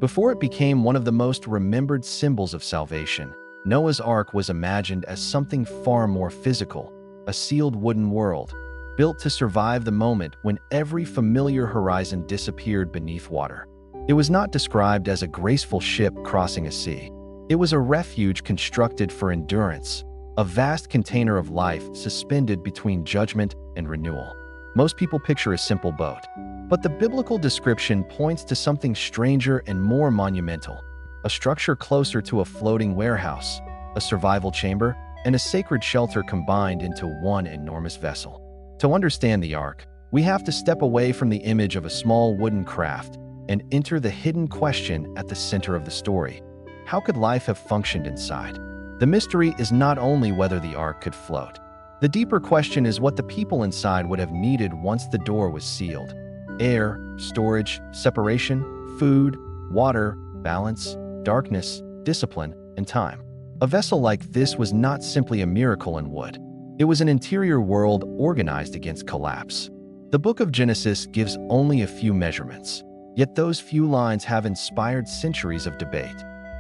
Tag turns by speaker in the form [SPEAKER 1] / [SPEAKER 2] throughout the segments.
[SPEAKER 1] Before it became one of the most remembered symbols of salvation, Noah's Ark was imagined as something far more physical, a sealed wooden world, built to survive the moment when every familiar horizon disappeared beneath water. It was not described as a graceful ship crossing a sea. It was a refuge constructed for endurance, a vast container of life suspended between judgment and renewal. Most people picture a simple boat, but the biblical description points to something stranger and more monumental, a structure closer to a floating warehouse, a survival chamber, and a sacred shelter combined into one enormous vessel. To understand the Ark, we have to step away from the image of a small wooden craft and enter the hidden question at the center of the story. How could life have functioned inside? The mystery is not only whether the Ark could float. The deeper question is what the people inside would have needed once the door was sealed. Air, storage, separation, food, water, balance, darkness, discipline, and time. A vessel like this was not simply a miracle in wood. It was an interior world organized against collapse. The book of Genesis gives only a few measurements, yet those few lines have inspired centuries of debate.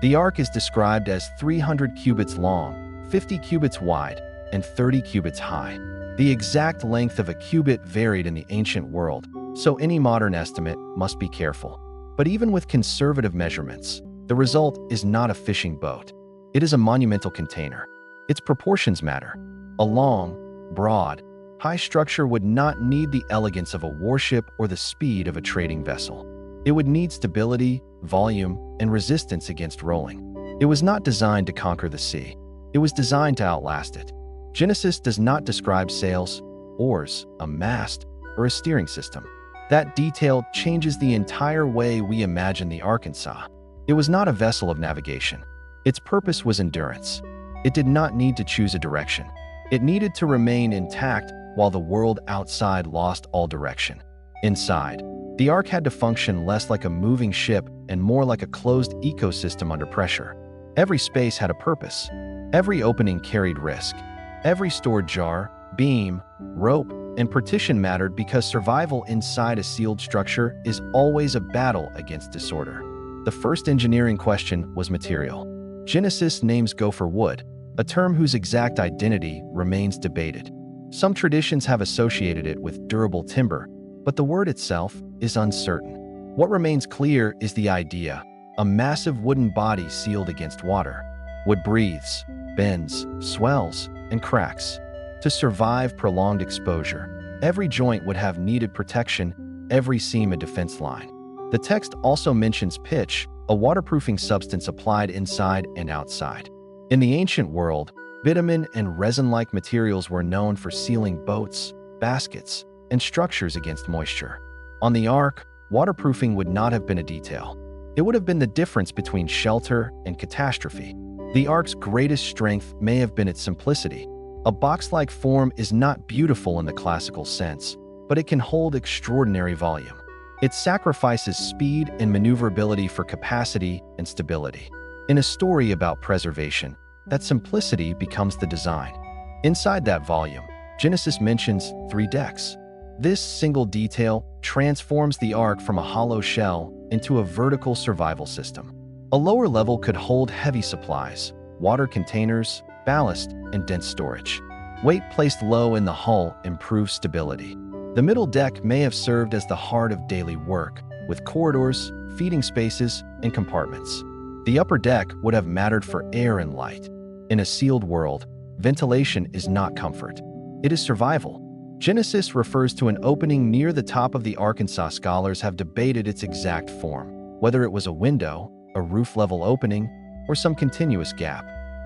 [SPEAKER 1] The Ark is described as 300 cubits long, 50 cubits wide, and 30 cubits high. The exact length of a cubit varied in the ancient world, so any modern estimate must be careful. But even with conservative measurements, the result is not a fishing boat. It is a monumental container. Its proportions matter. A long, broad, high structure would not need the elegance of a warship or the speed of a trading vessel. It would need stability, volume, and resistance against rolling. It was not designed to conquer the sea. It was designed to outlast it. Genesis does not describe sails, oars, a mast, or a steering system. That detail changes the entire way we imagine the Arkansas. It was not a vessel of navigation. Its purpose was endurance. It did not need to choose a direction. It needed to remain intact while the world outside lost all direction. Inside, the Ark had to function less like a moving ship and more like a closed ecosystem under pressure. Every space had a purpose. Every opening carried risk. Every stored jar, beam, rope, and partition mattered because survival inside a sealed structure is always a battle against disorder. The first engineering question was material. Genesis names gopher wood, a term whose exact identity remains debated. Some traditions have associated it with durable timber, but the word itself is uncertain. What remains clear is the idea, a massive wooden body sealed against water. Wood breathes, bends, swells, and cracks. To survive prolonged exposure, every joint would have needed protection, every seam a defense line. The text also mentions pitch, a waterproofing substance applied inside and outside. In the ancient world, bitumen and resin-like materials were known for sealing boats, baskets, and structures against moisture. On the Ark, waterproofing would not have been a detail. It would have been the difference between shelter and catastrophe. The Ark's greatest strength may have been its simplicity. A box-like form is not beautiful in the classical sense, but it can hold extraordinary volume. It sacrifices speed and maneuverability for capacity and stability. In a story about preservation, that simplicity becomes the design. Inside that volume, Genesis mentions 3 decks. This single detail transforms the Ark from a hollow shell into a vertical survival system. A lower level could hold heavy supplies, water containers, ballast, and dense storage. Weight placed low in the hull improves stability. The middle deck may have served as the heart of daily work, with corridors, feeding spaces, and compartments. The upper deck would have mattered for air and light. In a sealed world, ventilation is not comfort. It is survival. Genesis refers to an opening near the top of the Arkansas. Scholars have debated its exact form, whether it was a window, a roof-level opening, or some continuous gap.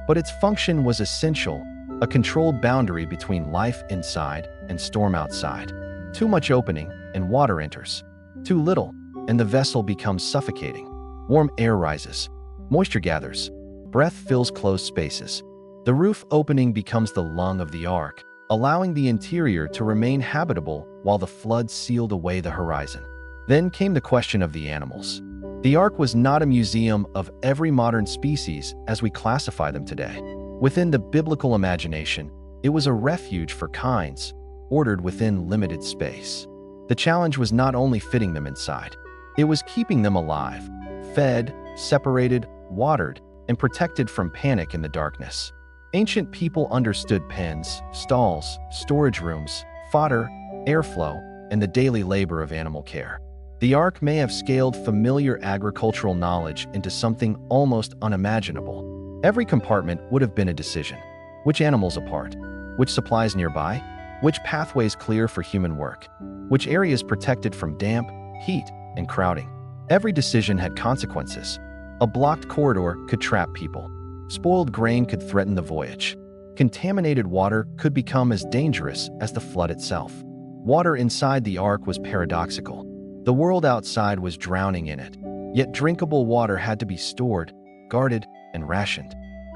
[SPEAKER 1] But its function was essential, a controlled boundary between life inside and storm outside. Too much opening, and water enters. Too little, and the vessel becomes suffocating. Warm air rises. Moisture gathers. Breath fills closed spaces. The roof opening becomes the lung of the Ark, allowing the interior to remain habitable while the flood sealed away the horizon. Then came the question of the animals. The Ark was not a museum of every modern species as we classify them today. Within the biblical imagination, it was a refuge for kinds, ordered within limited space. The challenge was not only fitting them inside, it was keeping them alive, fed, separated, watered, and protected from panic in the darkness. Ancient people understood pens, stalls, storage rooms, fodder, airflow, and the daily labor of animal care. The Ark may have scaled familiar agricultural knowledge into something almost unimaginable. Every compartment would have been a decision. Which animals apart? Which supplies nearby? Which pathways clear for human work? Which areas protected from damp, heat, and crowding? Every decision had consequences. A blocked corridor could trap people. Spoiled grain could threaten the voyage. Contaminated water could become as dangerous as the flood itself. Water inside the Ark was paradoxical. The world outside was drowning in it, yet drinkable water had to be stored, guarded, and rationed.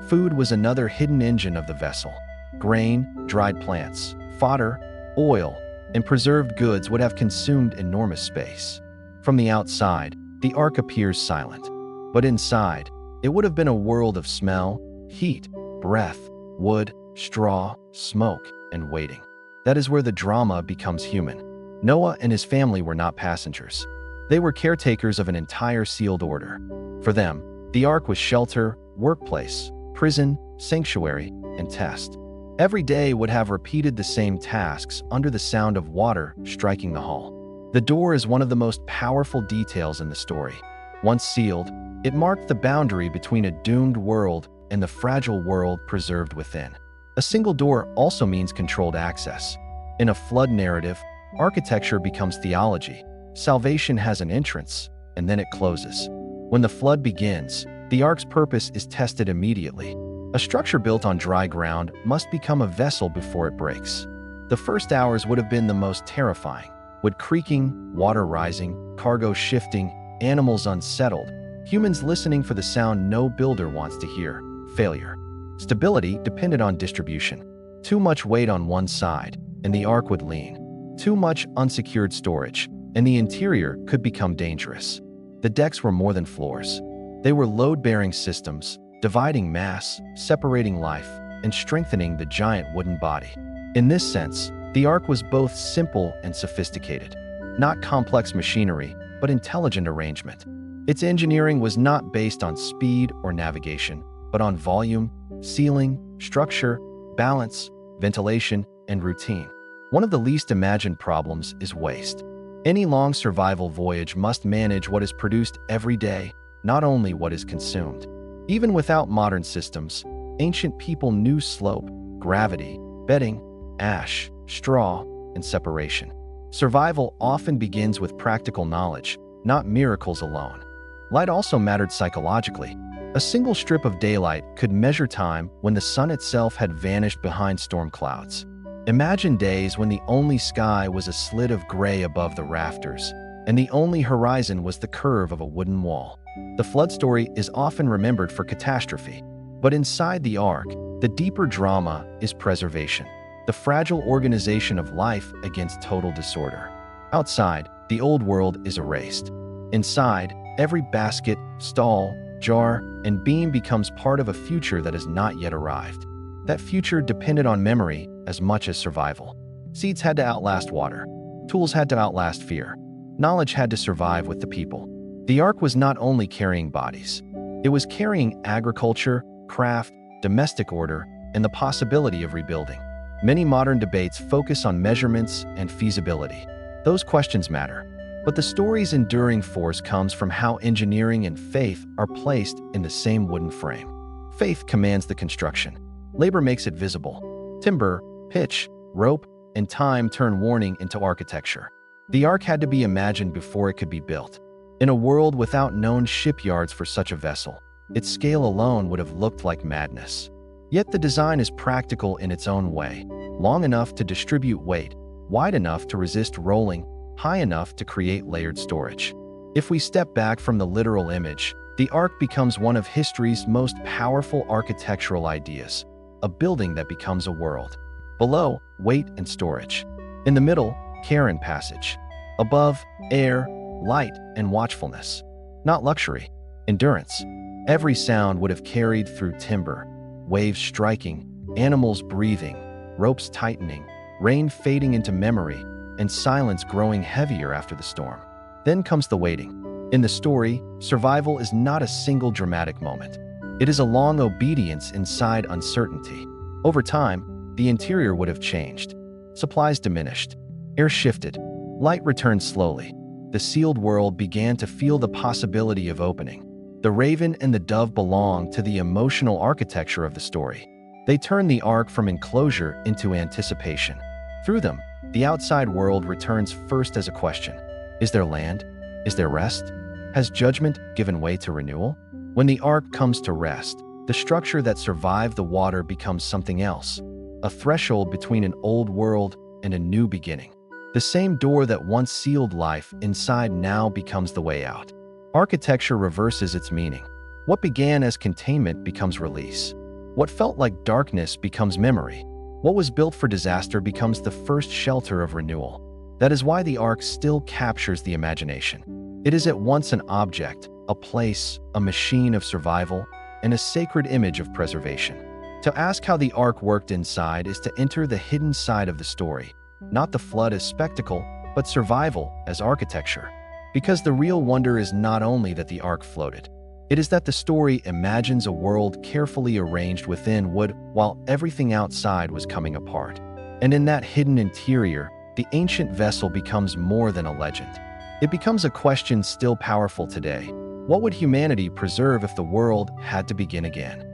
[SPEAKER 1] Food was another hidden engine of the vessel. Grain, dried plants, fodder, oil, and preserved goods would have consumed enormous space. From the outside, the Ark appears silent, but inside, it would have been a world of smell, heat, breath, wood, straw, smoke, and waiting. That is where the drama becomes human. Noah and his family were not passengers. They were caretakers of an entire sealed order. For them, the Ark was shelter, workplace, prison, sanctuary, and test. Every day would have repeated the same tasks under the sound of water striking the hull. The door is one of the most powerful details in the story. Once sealed, it marked the boundary between a doomed world and the fragile world preserved within. A single door also means controlled access. In a flood narrative, architecture becomes theology. Salvation has an entrance, and then it closes. When the flood begins, the Ark's purpose is tested immediately. A structure built on dry ground must become a vessel before it breaks. The first hours would have been the most terrifying. Wood creaking, water rising, cargo shifting, animals unsettled, humans listening for the sound no builder wants to hear: failure. Stability depended on distribution. Too much weight on one side, and the Ark would lean. Too much unsecured storage, and the interior could become dangerous. The decks were more than floors. They were load-bearing systems, dividing mass, separating life, and strengthening the giant wooden body. In this sense, the Ark was both simple and sophisticated. Not complex machinery, but intelligent arrangement. Its engineering was not based on speed or navigation, but on volume, sealing, structure, balance, ventilation, and routine. One of the least imagined problems is waste. Any long survival voyage must manage what is produced every day, not only what is consumed. Even without modern systems, ancient people knew slope, gravity, bedding, ash, straw, and separation. Survival often begins with practical knowledge, not miracles alone. Light also mattered psychologically. A single strip of daylight could measure time when the sun itself had vanished behind storm clouds. Imagine days when the only sky was a slit of gray above the rafters, and the only horizon was the curve of a wooden wall. The flood story is often remembered for catastrophe, but inside the Ark, the deeper drama is preservation, the fragile organization of life against total disorder. Outside, the old world is erased. Inside, every basket, stall, jar, and beam becomes part of a future that has not yet arrived. That future depended on memory as much as survival. Seeds had to outlast water. Tools had to outlast fear. Knowledge had to survive with the people. The Ark was not only carrying bodies. It was carrying agriculture, craft, domestic order, and the possibility of rebuilding. Many modern debates focus on measurements and feasibility. Those questions matter. But the story's enduring force comes from how engineering and faith are placed in the same wooden frame. Faith commands the construction. Labor makes it visible. Timber, pitch, rope, and time turn warning into architecture. The Ark had to be imagined before it could be built. In a world without known shipyards for such a vessel, its scale alone would have looked like madness. Yet the design is practical in its own way, long enough to distribute weight, wide enough to resist rolling, high enough to create layered storage. If we step back from the literal image, the Ark becomes one of history's most powerful architectural ideas, a building that becomes a world. Below, weight and storage. In the middle, care and passage. Above, air, light, and watchfulness. Not luxury, endurance. Every sound would have carried through timber, waves striking, animals breathing, ropes tightening, rain fading into memory, and silence growing heavier after the storm. Then comes the waiting. In the story, survival is not a single dramatic moment. It is a long obedience inside uncertainty. Over time, the interior would have changed. Supplies diminished. Air shifted. Light returned slowly. The sealed world began to feel the possibility of opening. The raven and the dove belong to the emotional architecture of the story. They turn the ark from enclosure into anticipation. Through them, the outside world returns first as a question. Is there land? Is there rest? Has judgment given way to renewal? When the ark comes to rest, the structure that survived the water becomes something else, a threshold between an old world and a new beginning. The same door that once sealed life inside now becomes the way out. Architecture reverses its meaning. What began as containment becomes release. What felt like darkness becomes memory. What was built for disaster becomes the first shelter of renewal. That is why the ark still captures the imagination. It is at once an object, a place, a machine of survival, and a sacred image of preservation. To ask how the ark worked inside is to enter the hidden side of the story, not the flood as spectacle, but survival as architecture. Because the real wonder is not only that the ark floated. It is that the story imagines a world carefully arranged within wood while everything outside was coming apart. And in that hidden interior, the ancient vessel becomes more than a legend. It becomes a question still powerful today. What would humanity preserve if the world had to begin again?